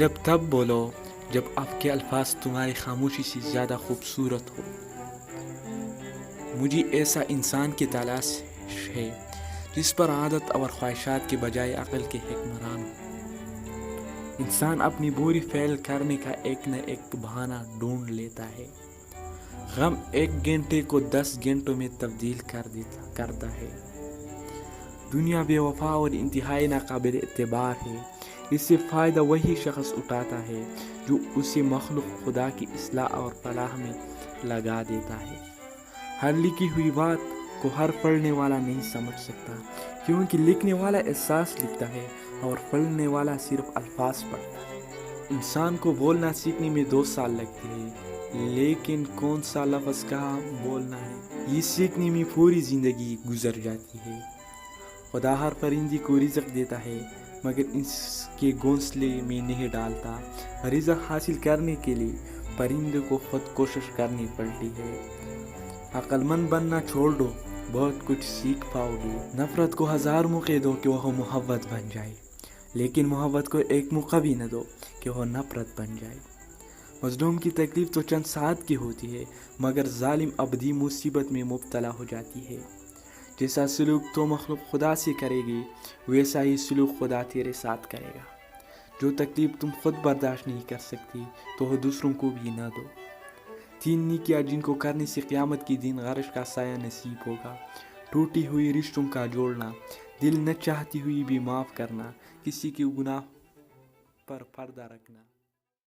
صرف تب بولو جب آپ کے الفاظ تمہاری خاموشی سے زیادہ خوبصورت ہو۔ مجھے ایسا انسان کی تلاش ہے جس پر عادت اور خواہشات کے بجائے عقل کے حکمران ہو۔ انسان اپنی بری فعل کرنے کا ایک نہ ایک بہانہ ڈھونڈ لیتا ہے۔ غم 1 گھنٹے کو 10 گھنٹوں میں تبدیل کرتا ہے۔ دنیا بے وفا اور انتہائی ناقابل اعتبار ہے۔ اس سے فائدہ وہی شخص اٹھاتا ہے جو اسے مخلوق خدا کی اصلاح اور فلاح میں لگا دیتا ہے۔ ہر لکھی ہوئی بات کو ہر پڑھنے والا نہیں سمجھ سکتا، کیونکہ لکھنے والا احساس لکھتا ہے اور پڑھنے والا صرف الفاظ پڑھتا ہے۔ انسان کو بولنا سیکھنے میں 2 سال لگتے ہیں، لیکن کون سا لفظ کہاں بولنا ہے یہ سیکھنے میں پوری زندگی گزر جاتی ہے۔ خدا ہر پرندے کو رزق دیتا ہے مگر اس کے گھونسلے میں نہیں ڈالتا۔ رزق حاصل کرنے کے لیے پرندے کو خود کوشش کرنی پڑتی ہے۔ عقل مند بننا چھوڑ دو، بہت کچھ سیکھ پاؤ گے۔ نفرت کو 1000 موقع دو کہ وہ محبت بن جائے، لیکن محبت کو 1 موقع بھی نہ دو کہ وہ نفرت بن جائے۔ مظلوم کی تکلیف تو چند ساعت کی ہوتی ہے، مگر ظالم ابدی مصیبت میں مبتلا ہو جاتی ہے۔ جیسا سلوک تو مخلوق خدا سے کرے گی، ویسا ہی سلوک خدا تیرے ساتھ کرے گا۔ جو تکلیف تم خود برداشت نہیں کر سکتی تو وہ دوسروں کو بھی نہ دو۔ 3 نیکیاں جن کو کرنے سے قیامت کے دن عرش کا سایہ نصیب ہوگا: ٹوٹی ہوئی رشتوں کا جوڑنا، دل نہ چاہتی ہوئی بھی معاف کرنا، کسی کے گناہ پر پردہ رکھنا۔